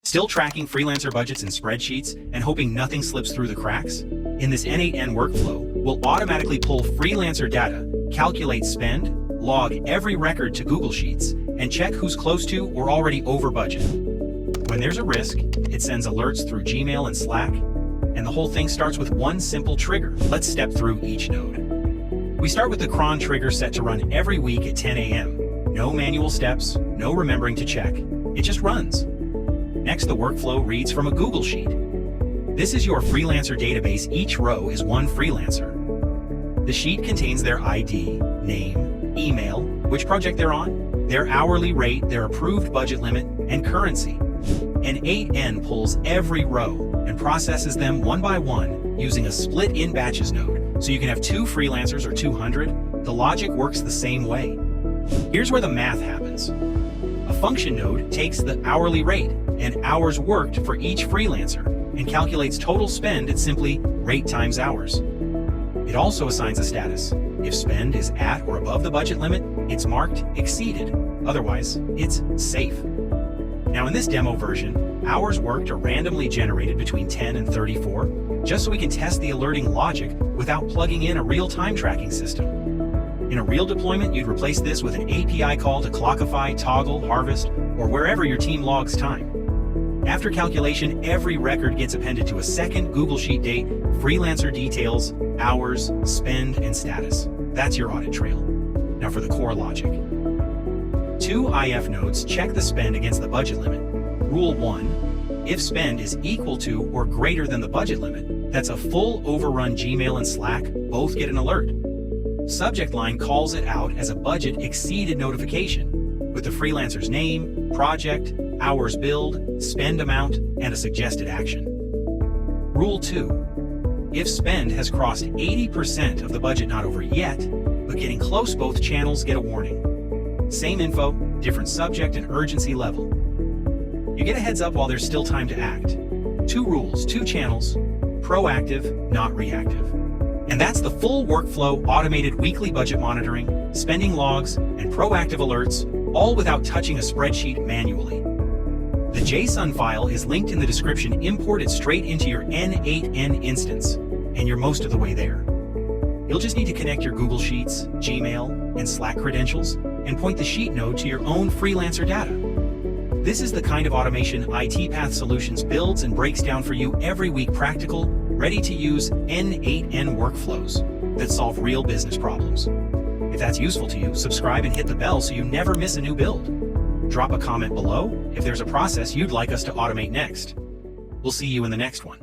Still tracking freelancer budgets in spreadsheets and hoping nothing slips through the cracks? In this n8n workflow, we'll automatically pull freelancer data, calculate spend, log every record to Google Sheets, and check who's close to or already over budget. When there's a risk, it sends alerts through Gmail and Slack, and the whole thing starts with one simple trigger. Let's step through each node. We start with the cron trigger set to run every week at 10 a.m. No manual steps, no remembering to check. It just runs. Next, the workflow reads from a Google Sheet. This is your freelancer database. Each row is one freelancer. The sheet contains their ID, name, email, which project they're on, their hourly rate, their approved budget limit, and currency. n8n pulls every row and processes them one by one using a split in batches node. So you can have 2 freelancers or 200. The logic works the same way. Here's where the math happens. A function node takes the hourly rate and hours worked for each freelancer and calculates total spend at simply rate times hours. It also assigns a status. If spend is at or above the budget limit, it's marked exceeded. Otherwise, it's safe. Now in this demo version, hours worked are randomly generated between 10 and 34, just so we can test the alerting logic without plugging in a real-time tracking system. In a real deployment, you'd replace this with an API call to Clockify, Toggle, Harvest, or wherever your team logs time. After calculation, every record gets appended to a second Google Sheet date, freelancer details, hours, spend, and status. That's your audit trail. Now for the core logic. 2 IF nodes check the spend against the budget limit. Rule 1, if spend is equal to or greater than the budget limit, that's a full overrun. Gmail and Slack both get an alert. Subject line calls it out as a budget exceeded notification with the freelancer's name, project, hours billed, spend amount, and a suggested action. Rule 2, if spend has crossed 80% of the budget not over yet, but getting close, both channels get a warning. Same info, different subject and urgency level. You get a heads up while there's still time to act. 2 rules, 2 channels, proactive, not reactive. And that's the full workflow: automated weekly budget monitoring, spending logs, and proactive alerts, all without touching a spreadsheet manually. The JSON file is linked in the description. Import it straight into your n8n instance, and you're most of the way there. You'll just need to connect your Google Sheets, Gmail, and Slack credentials, and point the sheet node to your own freelancer data. This is the kind of automation IT Path Solutions builds and breaks down for you every week. Practical, ready-to-use n8n workflows that solve real business problems. If that's useful to you, subscribe and hit the bell so you never miss a new build. Drop a comment below if there's a process you'd like us to automate next. We'll see you in the next one.